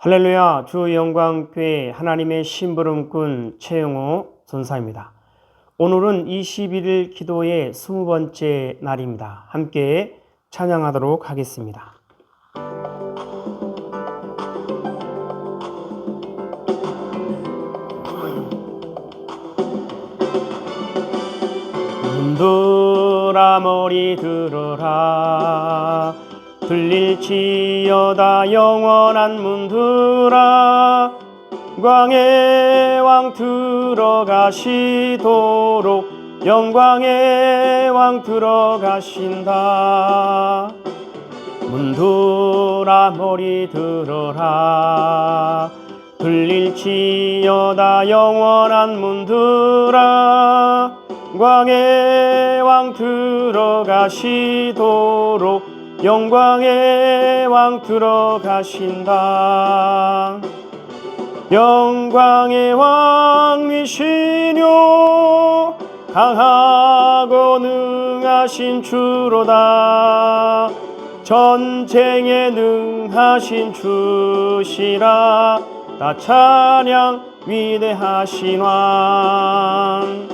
할렐루야, 주 영광교회 하나님의 심부름꾼 최영호 전사입니다. 오늘은 21일 기도의 20번째 날입니다. 함께 찬양하도록 하겠습니다. 문들아 머리 들어라, 들릴지어다 영원한 문들아, 영광의 왕 들어가시도록 영광의 왕 들어가신다. 문들아 머리 들어라, 들릴지어다 영원한 문들아, 영광의 왕 들어가시도록 영광의 왕 들어가신다. 영광의 왕이시뇨 강하고 능하신 주로다. 전쟁에 능하신 주시라. 다 찬양 위대하신 왕.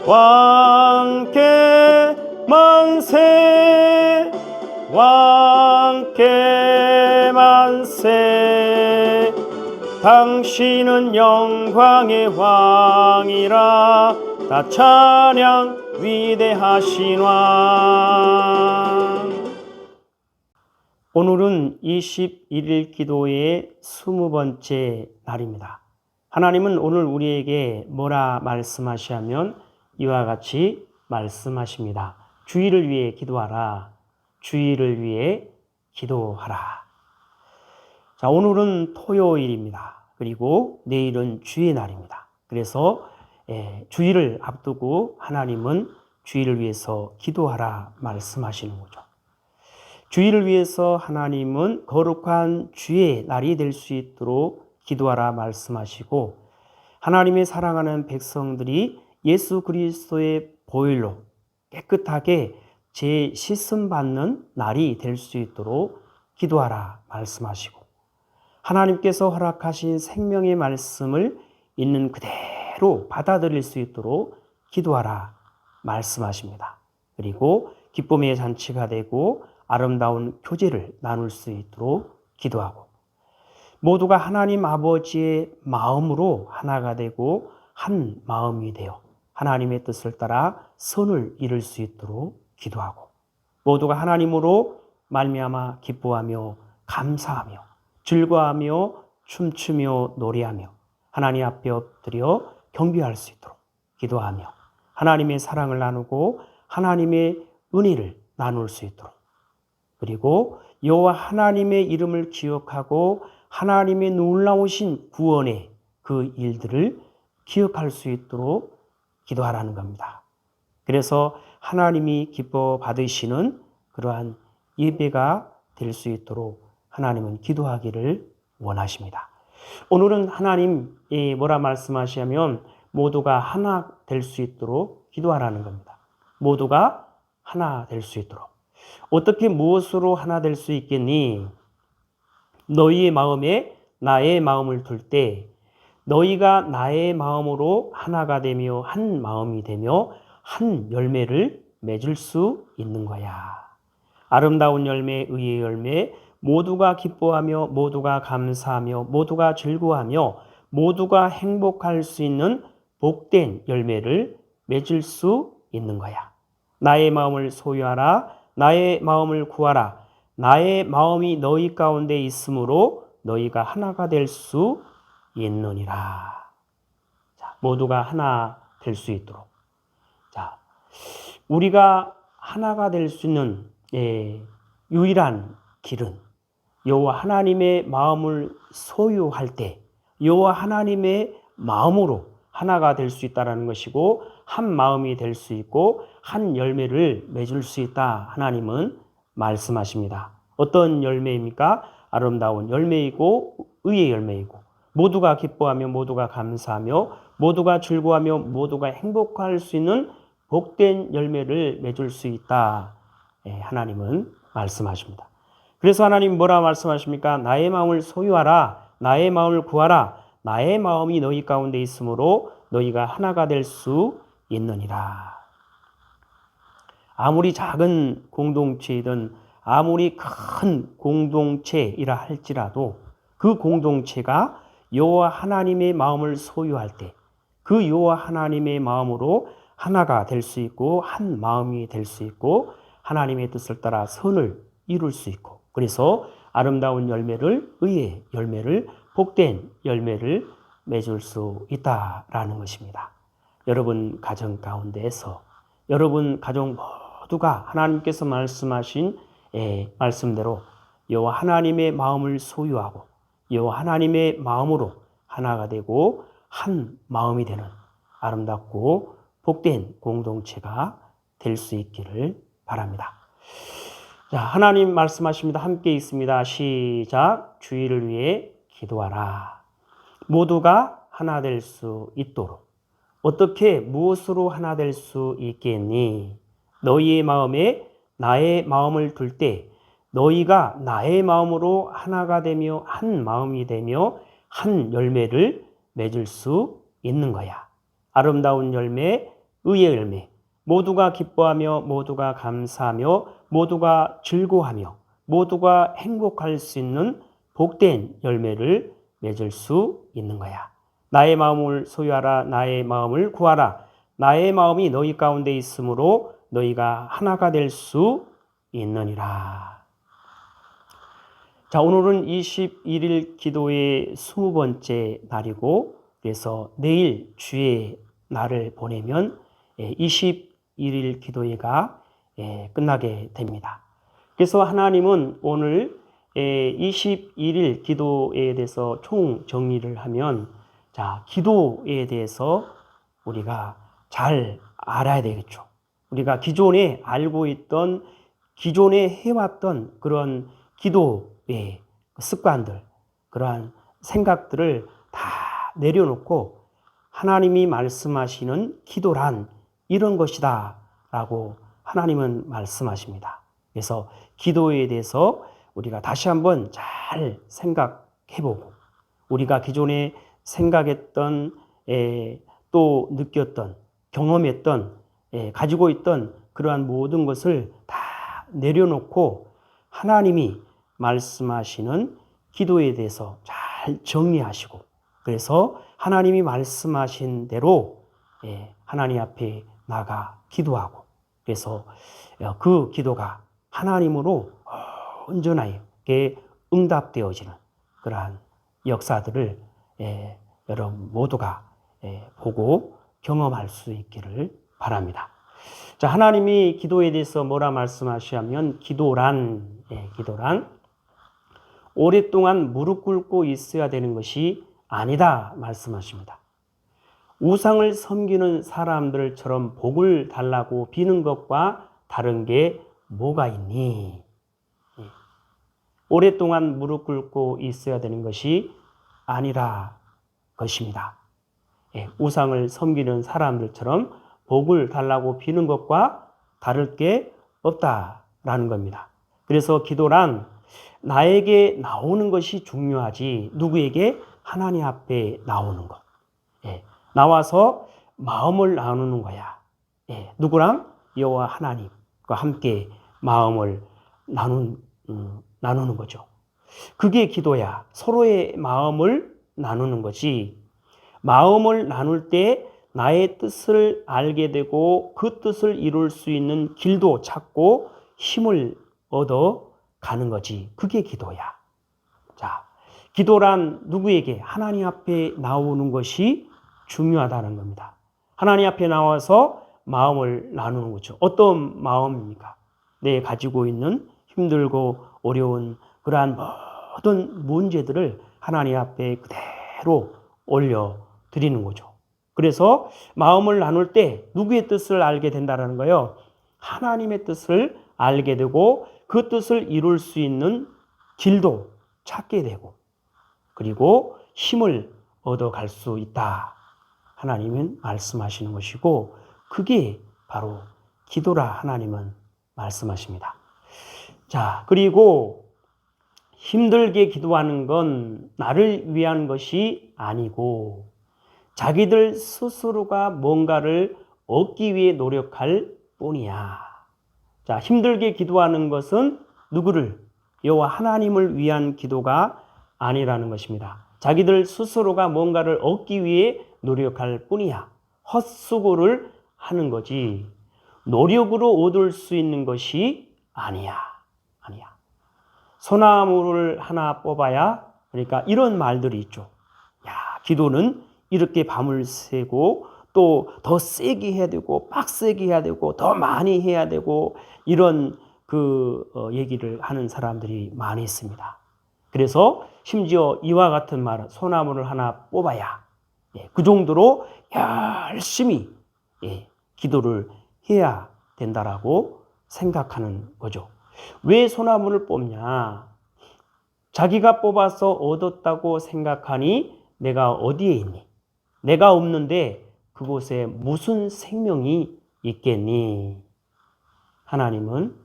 왕께 만세, 왕께 만세. 당신은 영광의 왕이라. 다 찬양 위대하신 왕. 오늘은 21일 기도의 20번째 날입니다. 하나님은 오늘 우리에게 뭐라 말씀하시냐면 이와 같이 말씀하십니다. 주의를 위해 기도하라. 주의를 위해 기도하라. 자, 오늘은 토요일입니다. 그리고 내일은 주의 날입니다. 그래서 주일을 앞두고 하나님은 주일을 위해서 기도하라 말씀하시는 거죠. 주일을 위해서 하나님은 거룩한 주의 날이 될 수 있도록 기도하라 말씀하시고, 하나님의 사랑하는 백성들이 예수 그리스도의 보혈로 깨끗하게 씻음 받는 날이 될 수 있도록 기도하라 말씀하시고, 하나님께서 허락하신 생명의 말씀을 있는 그대로 받아들일 수 있도록 기도하라 말씀하십니다. 그리고 기쁨의 잔치가 되고 아름다운 교제를 나눌 수 있도록 기도하고, 모두가 하나님 아버지의 마음으로 하나가 되고 한 마음이 되어 하나님의 뜻을 따라 선을 이룰 수 있도록 기도하고, 모두가 하나님으로 말미암아 기뻐하며 감사하며 즐거워하며 춤추며 노래하며 하나님 앞에 엎드려 경배할 수 있도록 기도하며, 하나님의 사랑을 나누고 하나님의 은혜를 나눌 수 있도록, 그리고 여호와 하나님의 이름을 기억하고 하나님의 놀라우신 구원의 그 일들을 기억할 수 있도록 기도하라는 겁니다. 그래서 하나님이 기뻐 받으시는 그러한 예배가 될 수 있도록 하나님은 기도하기를 원하십니다. 오늘은 하나님이 뭐라 말씀하시냐면 모두가 하나 될 수 있도록 기도하라는 겁니다. 모두가 하나 될 수 있도록. 어떻게 무엇으로 하나 될 수 있겠니? 너희의 마음에 나의 마음을 둘 때 너희가 나의 마음으로 하나가 되며 한 마음이 되며 한 열매를 맺을 수 있는 거야. 아름다운 열매, 의의 열매, 모두가 기뻐하며 모두가 감사하며 모두가 즐거워하며 모두가 행복할 수 있는 복된 열매를 맺을 수 있는 거야. 나의 마음을 소유하라. 나의 마음을 구하라. 나의 마음이 너희 가운데 있으므로 너희가 하나가 될 수 있느니라. 자, 모두가 하나 될 수 있도록. 자, 우리가 하나가 될 수 있는 유일한 길은 여호와 하나님의 마음을 소유할 때 여호와 하나님의 마음으로 하나가 될 수 있다는 것이고, 한 마음이 될 수 있고 한 열매를 맺을 수 있다 하나님은 말씀하십니다. 어떤 열매입니까? 아름다운 열매이고 의의 열매이고, 모두가 기뻐하며 모두가 감사하며 모두가 즐거워하며 모두가 행복할 수 있는 복된 열매를 맺을 수 있다. 하나님은 말씀하십니다. 그래서 하나님 뭐라 말씀하십니까? 나의 마음을 소유하라. 나의 마음을 구하라. 나의 마음이 너희 가운데 있으므로 너희가 하나가 될 수 있느니라. 아무리 작은 공동체이든 아무리 큰 공동체이라 할지라도 그 공동체가 여호와 하나님의 마음을 소유할 때 그 여호와 하나님의 마음으로 하나가 될 수 있고 한 마음이 될 수 있고 하나님의 뜻을 따라 선을 이룰 수 있고 그래서 아름다운 열매를 의의 열매를 복된 열매를 맺을 수 있다라는 것입니다. 여러분 가정 가운데에서 여러분 가정 모두가 하나님께서 말씀하신 말씀대로 여호와 하나님의 마음을 소유하고 여호와 하나님의 마음으로 하나가 되고 한 마음이 되는 아름답고 복된 공동체가 될 수 있기를 바랍니다. 자, 하나님 말씀하십니다. 함께 있습니다. 시작. 주의를 위해 기도하라. 모두가 하나 될 수 있도록. 어떻게 무엇으로 하나 될 수 있겠니? 너희의 마음에 나의 마음을 둘 때 너희가 나의 마음으로 하나가 되며 한 마음이 되며 한 열매를 맺을 수 있는 거야. 아름다운 열매, 의의 열매, 모두가 기뻐하며 모두가 감사하며 모두가 즐거워하며 모두가 행복할 수 있는 복된 열매를 맺을 수 있는 거야. 나의 마음을 소유하라. 나의 마음을 구하라. 나의 마음이 너희 가운데 있으므로 너희가 하나가 될 수 있느니라. 자, 오늘은 21일 기도의 20번째 날이고 그래서 내일 주의 날을 보내면 21일 기도회가 끝나게 됩니다. 그래서 하나님은 오늘 21일 기도에 대해서 총 정리를 하면 자, 기도에 대해서 우리가 잘 알아야 되겠죠. 우리가 기존에 알고 있던 기존에 해왔던 그런 기도의 습관들, 그러한 생각들을 다 내려놓고 하나님이 말씀하시는 기도란 이런 것이다 라고 하나님은 말씀하십니다. 그래서 기도에 대해서 우리가 다시 한번 잘 생각해보고 우리가 기존에 생각했던 또 느꼈던 경험했던 가지고 있던 그러한 모든 것을 다 내려놓고 하나님이 말씀하시는 기도에 대해서 잘 정리하시고 그래서 하나님이 말씀하신 대로 하나님 앞에 나가 기도하고 그래서 그 기도가 하나님으로 온전하게 응답되어지는 그러한 역사들을 여러분 모두가 보고 경험할 수 있기를 바랍니다. 자, 하나님이 기도에 대해서 뭐라 말씀하시냐면 기도란 오랫동안 무릎 꿇고 있어야 되는 것이 아니다 말씀하십니다. 우상을 섬기는 사람들처럼 복을 달라고 비는 것과 다른 게 뭐가 있니? 오랫동안 무릎 꿇고 있어야 되는 것이 아니라 것입니다. 우상을 섬기는 사람들처럼 복을 달라고 비는 것과 다를 게 없다라는 겁니다. 그래서 기도란 나에게 나오는 것이 중요하지 누구에게 하나님 앞에 나오는 것. 나와서 마음을 나누는 거야. 누구랑? 여호와 하나님과 함께 마음을 나누는 거죠. 그게 기도야. 서로의 마음을 나누는 거지. 마음을 나눌 때 나의 뜻을 알게 되고 그 뜻을 이룰 수 있는 길도 찾고 힘을 얻어 가는 거지. 그게 기도야. 자, 기도란 누구에게? 하나님 앞에 나오는 것이 중요하다는 겁니다. 하나님 앞에 나와서 마음을 나누는 거죠. 어떤 마음입니까? 내 가지고 있는 힘들고 어려운 그러한 모든 문제들을 하나님 앞에 그대로 올려드리는 거죠. 그래서 마음을 나눌 때 누구의 뜻을 알게 된다는 거예요. 하나님의 뜻을 알게 되고 그 뜻을 이룰 수 있는 길도 찾게 되고 그리고 힘을 얻어갈 수 있다. 하나님은 말씀하시는 것이고 그게 바로 기도라 하나님은 말씀하십니다. 자, 그리고 힘들게 기도하는 건 나를 위한 것이 아니고 자기들 스스로가 뭔가를 얻기 위해 노력할 뿐이야. 자, 힘들게 기도하는 것은 누구를? 여호와 하나님을 위한 기도가 아니라는 것입니다. 자기들 스스로가 뭔가를 얻기 위해 노력할 뿐이야. 헛수고를 하는 거지. 노력으로 얻을 수 있는 것이 아니야. 아니야. 소나무를 하나 뽑아야, 그러니까 이런 말들이 있죠. 야, 기도는 이렇게 밤을 새고 또 더 세게 해야 되고 빡세게 해야 되고 더 많이 해야 되고 이런 얘기를 하는 사람들이 많이 있습니다. 그래서 심지어 이와 같은 말은 소나무를 하나 뽑아야 그 정도로 열심히 기도를 해야 된다라고 생각하는 거죠. 왜 소나무를 뽑냐? 자기가 뽑아서 얻었다고 생각하니 내가 어디에 있니? 내가 없는데 그곳에 무슨 생명이 있겠니? 하나님은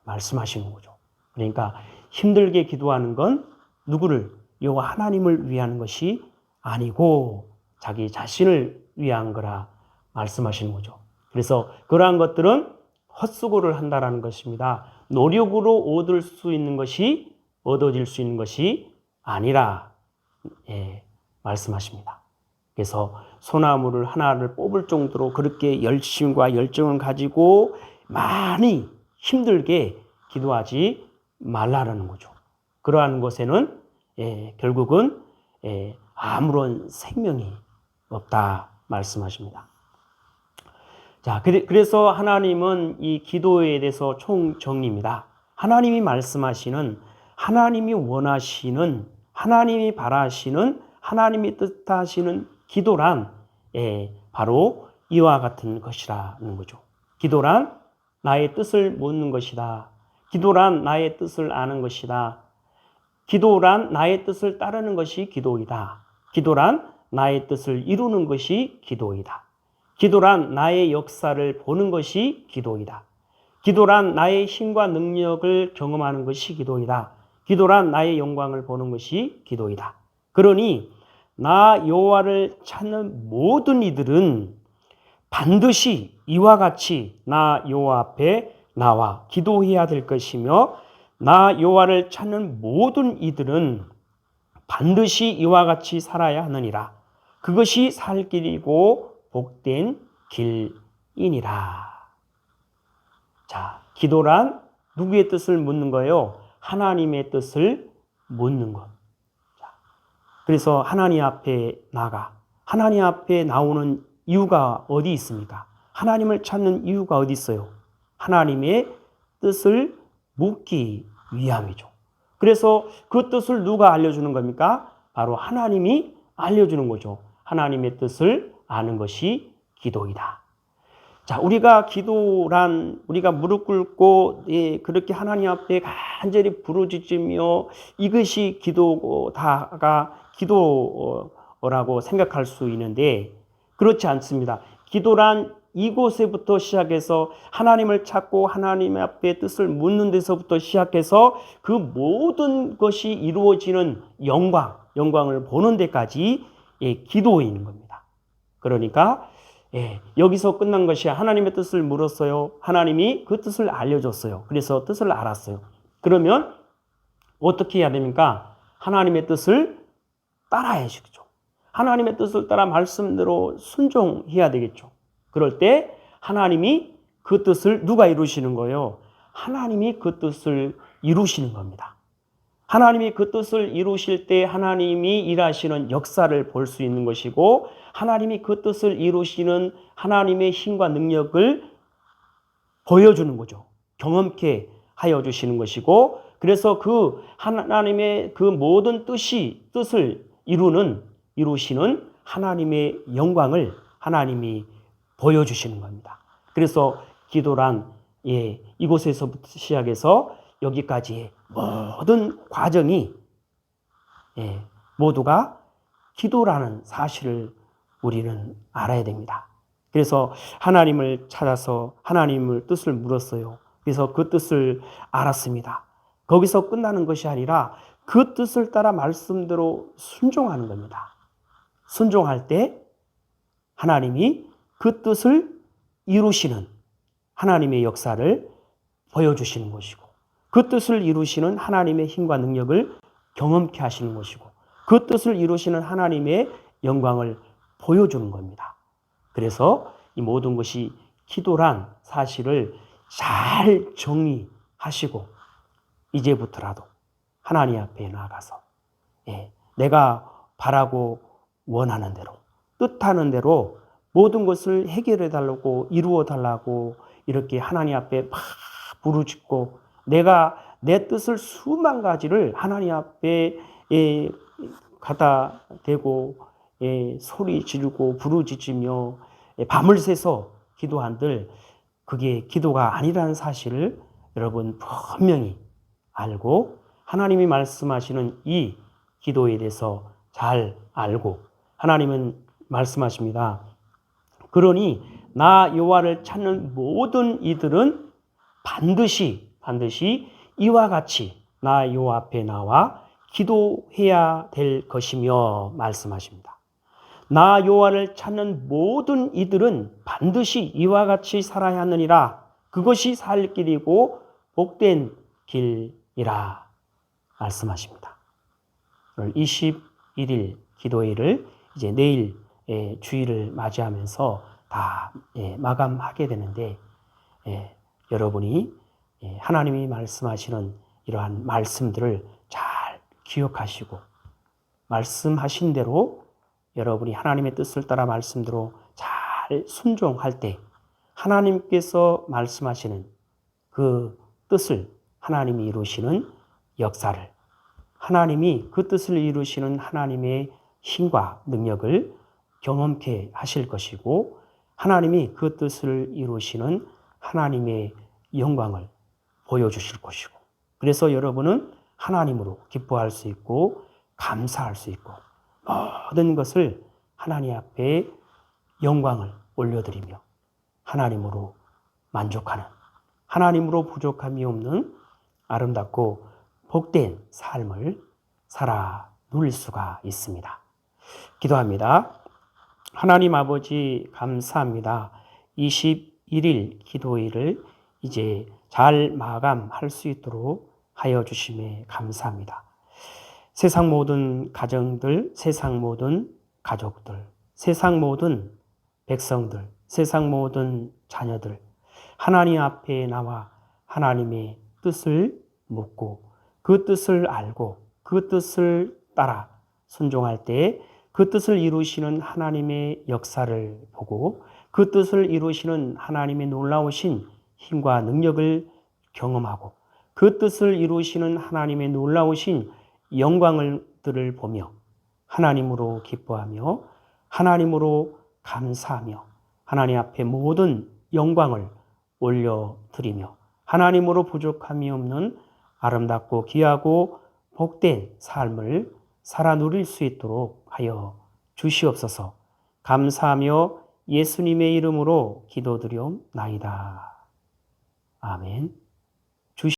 말씀하시는 거죠. 그러니까 힘들게 기도하는 건 누구를? 여호와 하나님을 위한 것이 아니고 자기 자신을 위한 거라 말씀하시는 거죠. 그래서 그러한 것들은 헛수고를 한다라는 것입니다. 노력으로 얻을 수 있는 것이 얻어질 수 있는 것이 아니라 말씀하십니다. 그래서 소나무를 하나를 뽑을 정도로 그렇게 열심과 열정을 가지고 많이 힘들게 기도하지 말라는 거죠. 그러한 것에는 결국은 아무런 생명이 없다 말씀하십니다. 자, 그래서 하나님은 이 기도에 대해서 총정리입니다. 하나님이 말씀하시는, 하나님이 원하시는, 하나님이 바라시는, 하나님이 뜻하시는 기도란 바로 이와 같은 것이라는 거죠. 기도란 나의 뜻을 묻는 것이다. 기도란 나의 뜻을 아는 것이다. 기도란 나의 뜻을 따르는 것이 기도이다. 기도란 나의 뜻을 이루는 것이 기도이다. 기도란 나의 역사를 보는 것이 기도이다. 기도란 나의 힘과 능력을 경험하는 것이 기도이다. 기도란 나의 영광을 보는 것이 기도이다. 그러니 나 여호와를 찾는 모든 이들은 반드시 이와 같이 나 여호와 앞에 나와 기도해야 될 것이며 나 여호와를 찾는 모든 이들은 반드시 이와 같이 살아야 하느니라. 그것이 살 길이고 복된 길이니라. 자, 기도란 누구의 뜻을 묻는 거예요? 하나님의 뜻을 묻는 것. 자, 그래서 하나님 앞에 나가. 하나님 앞에 나오는 이유가 어디 있습니까? 하나님을 찾는 이유가 어디 있어요? 하나님의 뜻을 묻기 위함이죠. 그래서 그 뜻을 누가 알려주는 겁니까? 바로 하나님이 알려주는 거죠. 하나님의 뜻을 아는 것이 기도이다. 자, 우리가 기도란 우리가 무릎 꿇고 그렇게 하나님 앞에 간절히 부르짖으며 이것이 기도다가 기도라고 생각할 수 있는데 그렇지 않습니다. 기도란 이곳에부터 시작해서 하나님을 찾고 하나님 앞에 뜻을 묻는 데서부터 시작해서 그 모든 것이 이루어지는 영광을 보는 데까지 기도인 겁니다. 그러니까 여기서 끝난 것이 하나님의 뜻을 물었어요. 하나님이 그 뜻을 알려줬어요. 그래서 뜻을 알았어요. 그러면 어떻게 해야 됩니까? 하나님의 뜻을 따라야 되겠죠. 하나님의 뜻을 따라 말씀대로 순종해야 되겠죠. 그럴 때 하나님이 그 뜻을 누가 이루시는 거예요? 하나님이 그 뜻을 이루시는 겁니다. 하나님이 그 뜻을 이루실 때 하나님이 일하시는 역사를 볼 수 있는 것이고 하나님이 그 뜻을 이루시는 하나님의 힘과 능력을 보여주는 거죠. 경험케 하여 주시는 것이고 그래서 그 하나님의 그 모든 뜻을 이루시는 하나님의 영광을 하나님이 보여주시는 겁니다. 그래서 기도란 이곳에서부터 시작해서 여기까지의 모든 과정이 모두가 기도라는 사실을 우리는 알아야 됩니다. 그래서 하나님을 찾아서 하나님을 뜻을 물었어요. 그래서 그 뜻을 알았습니다. 거기서 끝나는 것이 아니라 그 뜻을 따라 말씀대로 순종하는 겁니다. 순종할 때 하나님이 그 뜻을 이루시는 하나님의 역사를 보여주시는 것이고, 그 뜻을 이루시는 하나님의 힘과 능력을 경험케 하시는 것이고, 그 뜻을 이루시는 하나님의 영광을 보여주는 겁니다. 그래서 이 모든 것이 기도란 사실을 잘 정리하시고 이제부터라도 하나님 앞에 나아가서 내가 바라고 원하는 대로, 뜻하는 대로 모든 것을 해결해 달라고, 이루어 달라고 이렇게 하나님 앞에 막 부르짖고, 내가 내 뜻을 수만 가지를 하나님 앞에 갖다 대고 소리 지르고 부르짖으며 밤을 새서 기도한들 그게 기도가 아니라는 사실을 여러분 분명히 알고, 하나님이 말씀하시는 이 기도에 대해서 잘 알고, 하나님은 말씀하십니다. 그러니 나 여호와를 찾는 모든 이들은 반드시 이와 같이 나 여호와 앞에 나와 기도해야 될 것이며 말씀하십니다. 나 여호와를 찾는 모든 이들은 반드시 이와 같이 살아야 하느니라. 그것이 살 길이고 복된 길이라 말씀하십니다. 오늘 21일 기도회를 이제 내일 주일을 맞이하면서 다 마감하게 되는데, 여러분이 하나님이 말씀하시는 이러한 말씀들을 잘 기억하시고 말씀하신 대로 여러분이 하나님의 뜻을 따라 말씀대로 잘 순종할 때 하나님께서 말씀하시는 그 뜻을 하나님이 이루시는 역사를, 하나님이 그 뜻을 이루시는 하나님의 힘과 능력을 경험케 하실 것이고, 하나님이 그 뜻을 이루시는 하나님의 영광을 보여주실 것이고, 그래서 여러분은 하나님으로 기뻐할 수 있고 감사할 수 있고 모든 것을 하나님 앞에 영광을 올려드리며 하나님으로 만족하는, 하나님으로 부족함이 없는 아름답고 복된 삶을 살아 누릴 수가 있습니다. 기도합니다. 하나님 아버지 감사합니다. 21일 기도일을 이제 잘 마감할 수 있도록 하여 주심에 감사합니다. 세상 모든 가정들, 세상 모든 가족들, 세상 모든 백성들, 세상 모든 자녀들, 하나님 앞에 나와 하나님의 뜻을 묻고 그 뜻을 알고 그 뜻을 따라 순종할 때 그 뜻을 이루시는 하나님의 역사를 보고 그 뜻을 이루시는 하나님의 놀라우신 힘과 능력을 경험하고 그 뜻을 이루시는 하나님의 놀라우신 영광들을 보며 하나님으로 기뻐하며 하나님으로 감사하며 하나님 앞에 모든 영광을 올려드리며 하나님으로 부족함이 없는 아름답고 귀하고 복된 삶을 살아 누릴 수 있도록 하여 주시옵소서. 감사하며 예수님의 이름으로 기도드리옵나이다. 아멘.